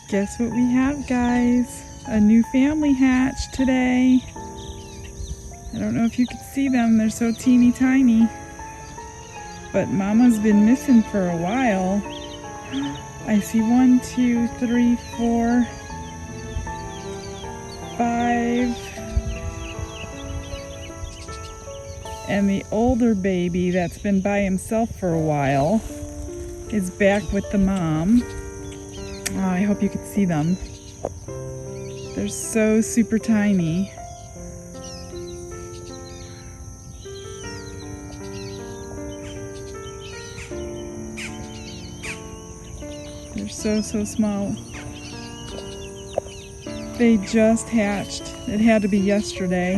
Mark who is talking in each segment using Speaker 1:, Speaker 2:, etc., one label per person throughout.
Speaker 1: Guess what we have, guys? A new family hatch today. I don't know if you can see them, they're so teeny tiny. But Mama's been missing for a while. I see 1, 2, 3, 4, 5. And the older baby that's been by himself for a while is back with the mom. Oh, I hope you can see them. They're so super tiny. They're so small. They just hatched. It had to be yesterday.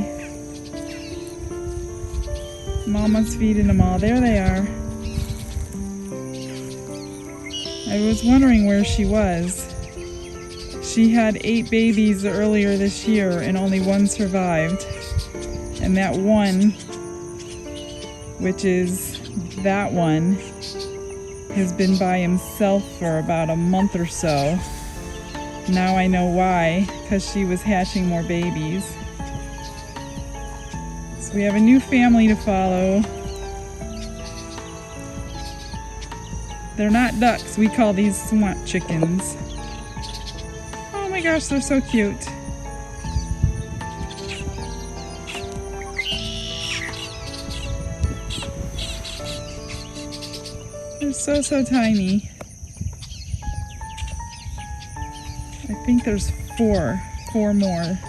Speaker 1: Mama's feeding them all. There they are. I was wondering where she was. She had 8 babies earlier this year and only 1 survived. And that one, which is that one, has been by himself for about a month or so. Now I know why, because she was hatching more babies. So we have a new family to follow. They're not ducks, we call these swamp chickens. Oh my gosh, they're so cute. They're so tiny. I think there's 4 more.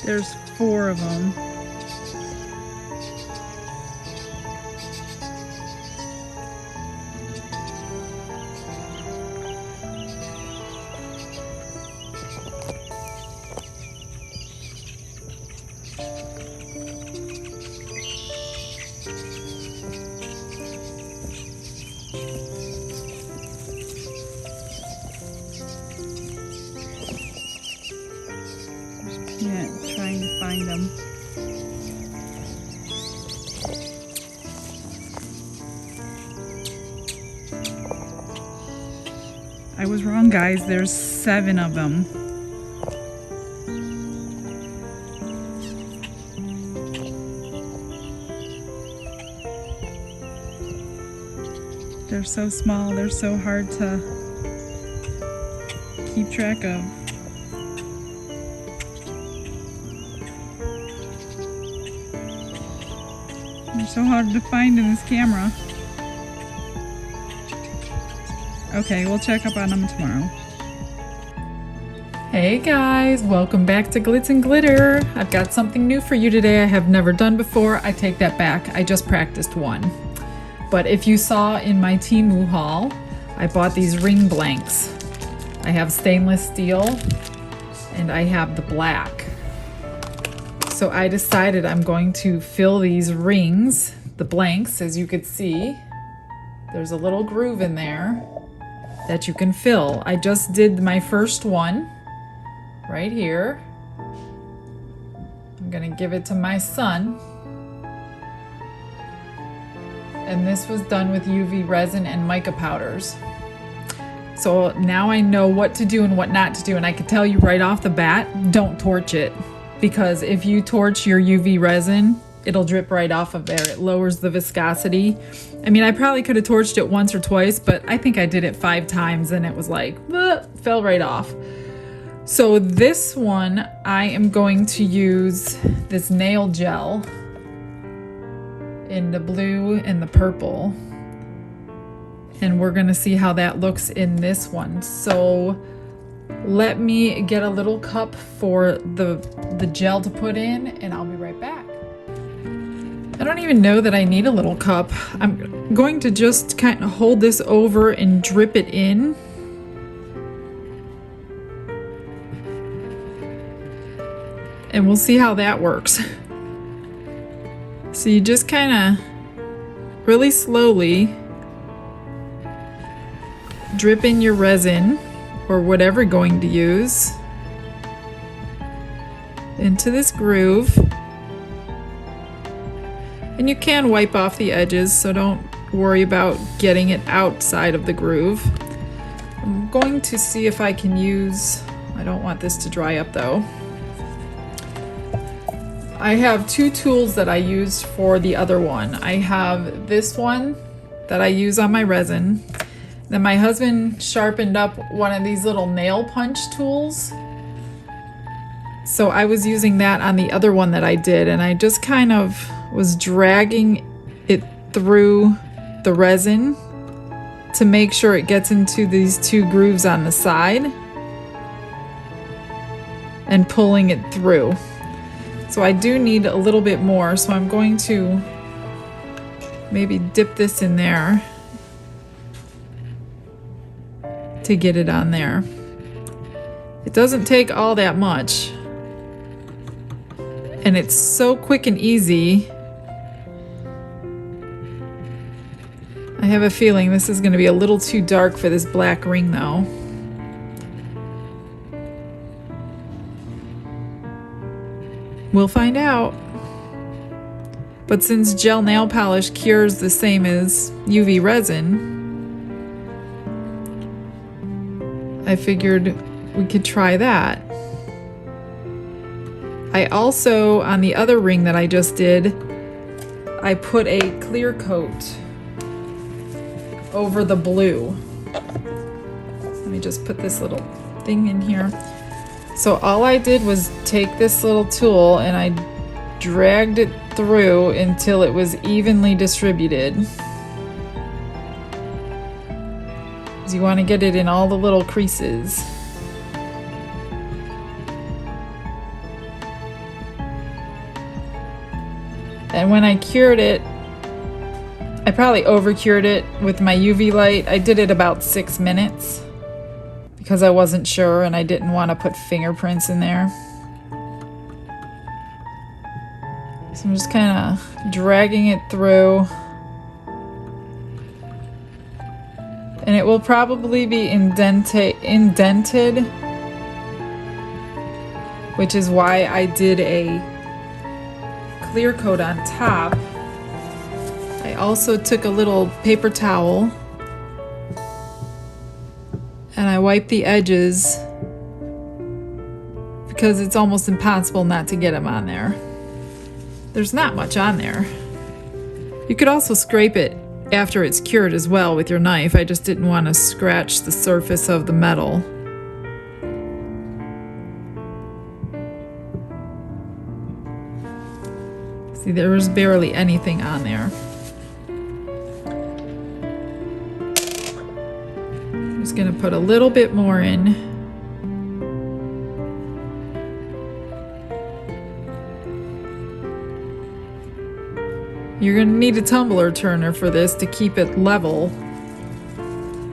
Speaker 1: There's 4 of them. Yeah, trying to find them. I was wrong, guys. There's 7 of them. They're so small. They're so hard to keep track of. They're so hard to find in this camera. Okay, we'll check up on them tomorrow. Hey guys, welcome back to Glitz and Glitter. I've got something new for you today I have never done before. I take that back, I just practiced one. But if you saw in my Temu haul, I bought these ring blanks. I have stainless steel and I have the black. So I decided I'm going to fill these rings, the blanks, as you could see. There's a little groove in there that you can fill. I just did my first one right here. I'm gonna give it to my son. And this was done with UV resin and mica powders. So now I know what to do and what not to do, and I can tell you right off the bat, don't torch it. Because if you torch your UV resin, it'll drip right off of there. It lowers the viscosity. I mean, I probably could have torched it once or twice, but I think I did it 5 times and it was like, fell right off. So this one, I am going to use this nail gel in the blue and the purple. And we're gonna see how that looks in this one. So let me get a little cup for the gel to put in and I'll be right back. I don't even know that I need a little cup. I'm going to just kind of hold this over and drip it in. And we'll see how that works. So you just kind of really slowly drip in your resin or whatever you're going to use into this groove. And you can wipe off the edges, so don't worry about getting it outside of the groove. I'm going to see if I can use, I don't want this to dry up though. I have two tools that I used for the other one. I have this one that I use on my resin. Then my husband sharpened up one of these little nail punch tools. So I was using that on the other one that I did, and I just kind of was dragging it through the resin to make sure it gets into these two grooves on the side and pulling it through. So I do need a little bit more, so I'm going to maybe dip this in there to get it on there. It doesn't take all that much, and it's so quick and easy. I have a feeling this is going to be a little too dark for this black ring though. We'll find out. But since gel nail polish cures the same as UV resin, I figured we could try that. I also, on the other ring that I just did, I put a clear coat over the blue. Let me just put this little thing in here. So all I did was take this little tool and I dragged it through until it was evenly distributed. Because you want to get it in all the little creases. And when I cured it, I probably over-cured it with my UV light. I did it about 6 minutes because I wasn't sure and I didn't want to put fingerprints in there. So I'm just kind of dragging it through. And it will probably be indented, which is why I did a clear coat on top. I also took a little paper towel and I wiped the edges because it's almost impossible not to get them on there. There's not much on there. You could also scrape it after it's cured as well with your knife. I just didn't want to scratch the surface of the metal. See, there was barely anything on there. I'm just going to put a little bit more in. You're going to need a tumbler turner for this to keep it level.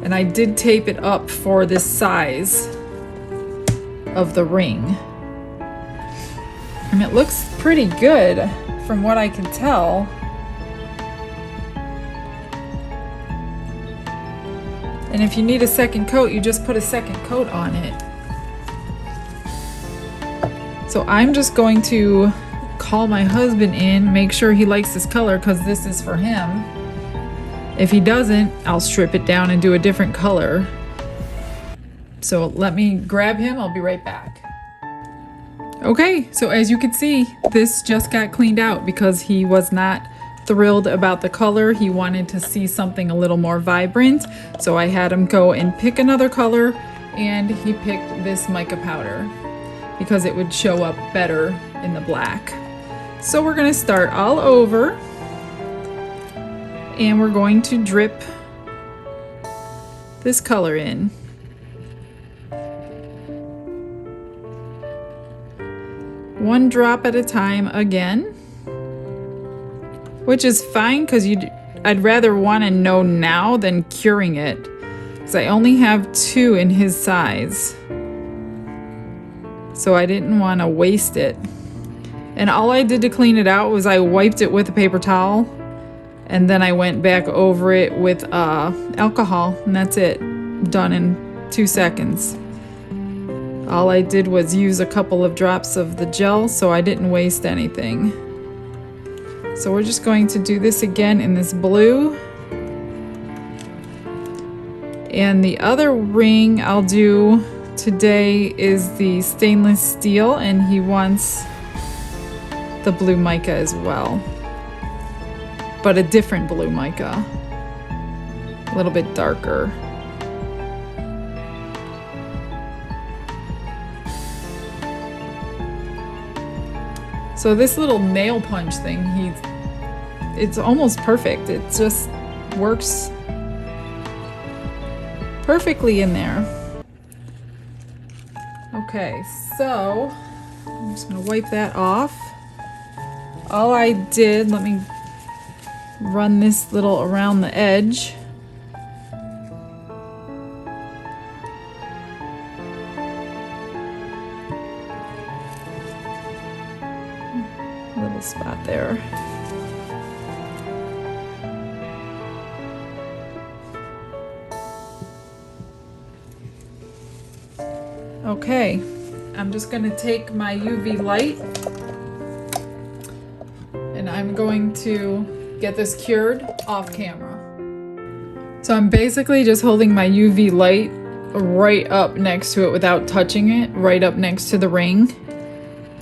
Speaker 1: And I did tape it up for this size of the ring. And it looks pretty good from what I can tell. And if you need a second coat, you just put a second coat on it. So I'm just going to call my husband in, make sure he likes this color because this is for him. If he doesn't, I'll strip it down and do a different color. So let me grab him, I'll be right back. Okay, so as you can see, this just got cleaned out because he was not thrilled about the color. He wanted to see something a little more vibrant. So I had him go and pick another color, and he picked this mica powder because it would show up better in the black. So we're gonna start all over, and we're going to drip this color in. One drop at a time again, which is fine because I'd rather want to know now than curing it, because I only have 2 in his size, so I didn't want to waste it. And all I did to clean it out was I wiped it with a paper towel, and then I went back over it with alcohol, and that's it. Done in 2 seconds. All I did was use a couple of drops of the gel, so I didn't waste anything. So we're just going to do this again in this blue. And the other ring I'll do today is the stainless steel, and he wants the blue mica as well. But a different blue mica. A little bit darker. So this little nail punch thing, it's almost perfect. It just works perfectly in there. Okay, so I'm just gonna wipe that off. All I did, let me run this little around the edge. Little spot there. Okay, I'm just going to take my UV light and I'm going to get this cured off camera. So I'm basically just holding my UV light right up next to it without touching it, right up next to the ring.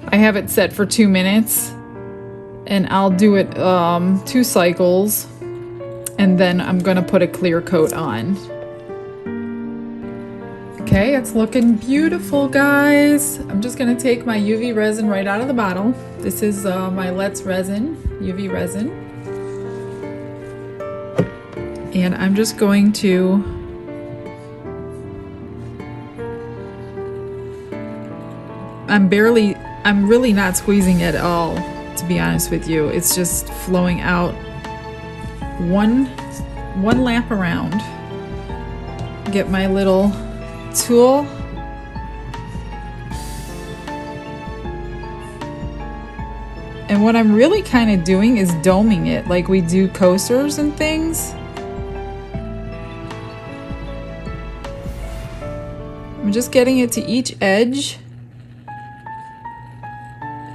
Speaker 1: I have it set for 2 minutes. And I'll do it 2 cycles, and then I'm gonna put a clear coat on. Okay, it's looking beautiful, guys. I'm just gonna take my UV resin right out of the bottle. This is my Let's Resin, UV resin. And I'm just going to I'm really not squeezing at all. To be honest with you, it's just flowing out one lap around. Get my little tool and what I'm really kind of doing is doming it like we do coasters and things. I'm just getting it to each edge.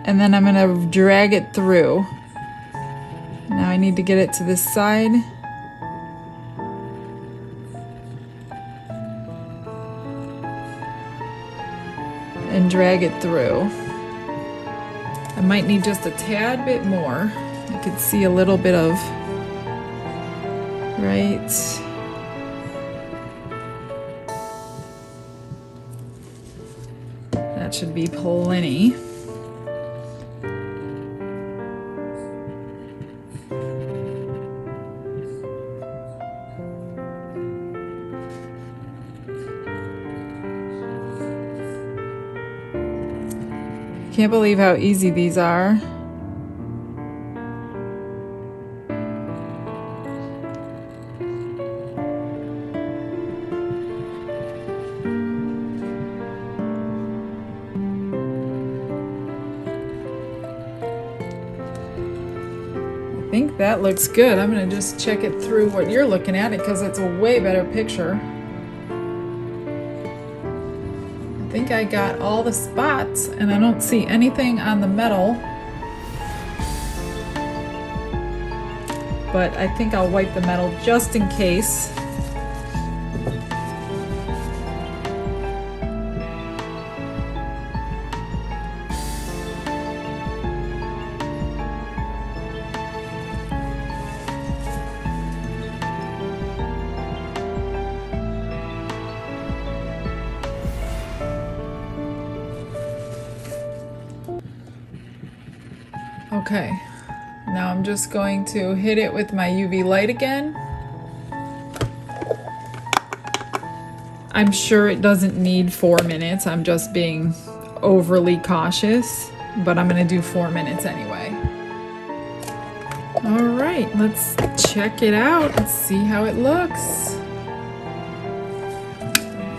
Speaker 1: And then I'm gonna drag it through. Now I need to get it to this side. And drag it through. I might need just a tad bit more. I could see a little bit of, right. That should be plenty. Can't believe how easy these are. I think that looks good. I'm gonna just check it through what you're looking at because it's a way better picture. I think I got all the spots and I don't see anything on the metal, but I think I'll wipe the metal just in case. Okay, now I'm just going to hit it with my UV light again. I'm sure it doesn't need 4 minutes. I'm just being overly cautious, but I'm gonna do 4 minutes anyway. All right, let's check it out. Let's see how it looks.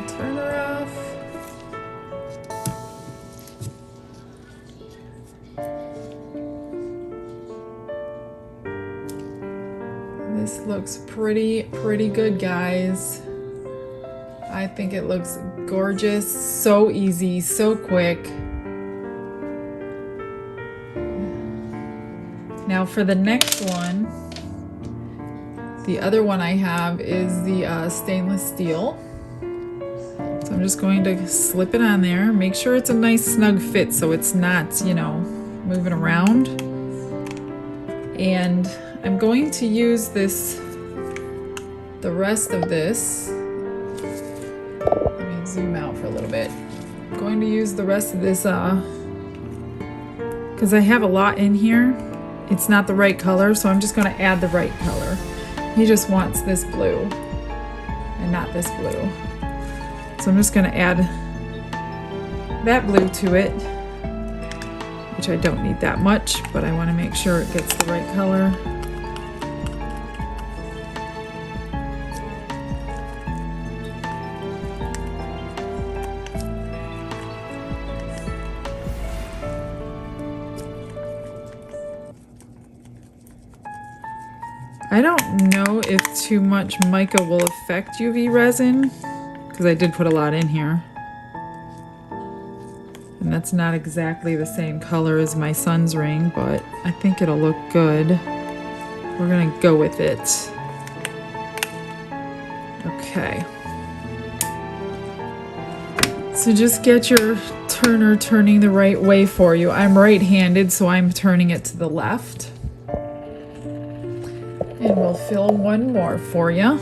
Speaker 1: Turn her off. This looks pretty good, guys. I think it looks gorgeous, so easy, so quick. Now for the next one, the other one I have is the stainless steel. So I'm just going to slip it on there. Make sure it's a nice snug fit so it's not, you know, moving around. And I'm going to use this, the rest of this. Let me zoom out for a little bit. I'm going to use the rest of this, because I have a lot in here. It's not the right color, so I'm just going to add the right color. He just wants this blue and not this blue. So I'm just going to add that blue to it, which I don't need that much, but I want to make sure it gets the right color. I don't know if too much mica will affect UV resin, because I did put a lot in here. And that's not exactly the same color as my son's ring, but I think it'll look good. We're gonna go with it. Okay. So just get your turner turning the right way for you. I'm right-handed, so I'm turning it to the left. And we'll fill one more for you.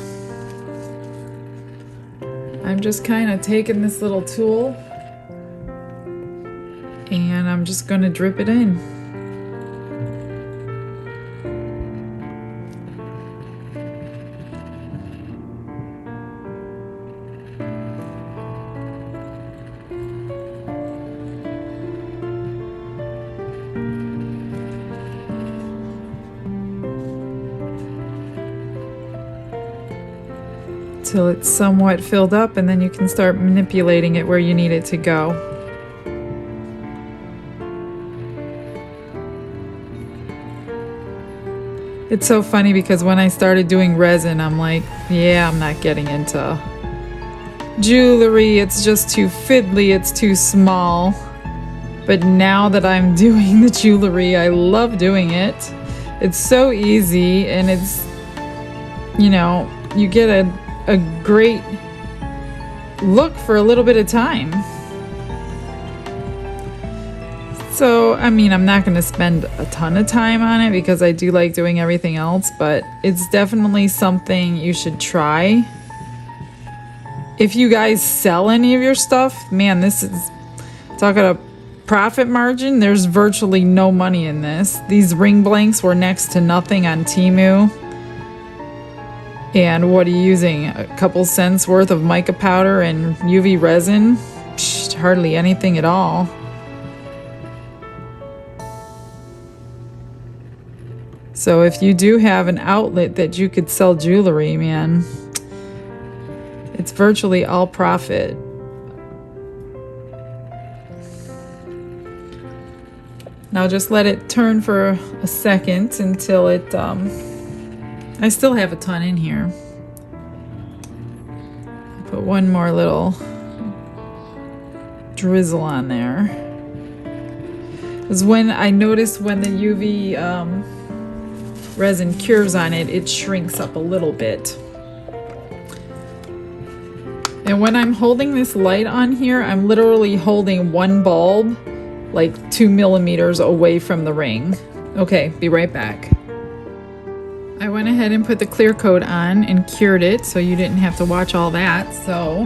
Speaker 1: I'm just kind of taking this little tool and I'm just going to drip it in. Till it's somewhat filled up, and then you can start manipulating it where you need it to go. It's so funny because when I started doing resin, I'm like, yeah, I'm not getting into jewelry. It's just too fiddly, it's too small. But now that I'm doing the jewelry, I love doing it. It's so easy, and it's, you know, you get a great look for a little bit of time. So, I mean, I'm not going to spend a ton of time on it because I do like doing everything else, but it's definitely something you should try. If you guys sell any of your stuff, man, this is, talk about a profit margin. There's virtually no money in this. These ring blanks were next to nothing on Temu. And what are you using? A couple cents worth of mica powder and UV resin? Psh, hardly anything at all. So if you do have an outlet that you could sell jewelry, man, it's virtually all profit. Now just let it turn for a second until it, I still have a ton in here. Put one more little drizzle on there. Because when I noticed when the UV resin cures on it, it shrinks up a little bit. And when I'm holding this light on here, I'm literally holding one bulb like 2 millimeters away from the ring. Okay, be right back. I went ahead and put the clear coat on and cured it so you didn't have to watch all that. So,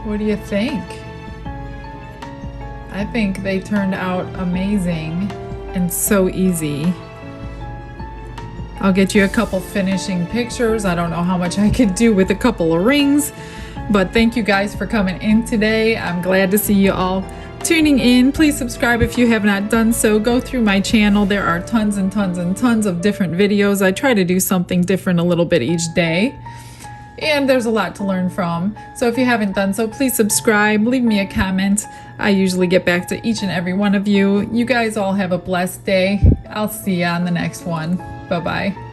Speaker 1: what do you think? I think they turned out amazing and so easy. I'll get you a couple finishing pictures. I don't know how much I could do with a couple of rings, but thank you guys for coming in today. I'm glad to see you all tuning in. Please subscribe if you have not done so. Go through my channel. There are tons and tons and tons of different videos. I try to do something different a little bit each day, and there's a lot to learn from. So if you haven't done so, please subscribe, leave me a comment. I usually get back to each and every one of you. You guys all have a blessed day. I'll see you on the next one. Bye-bye.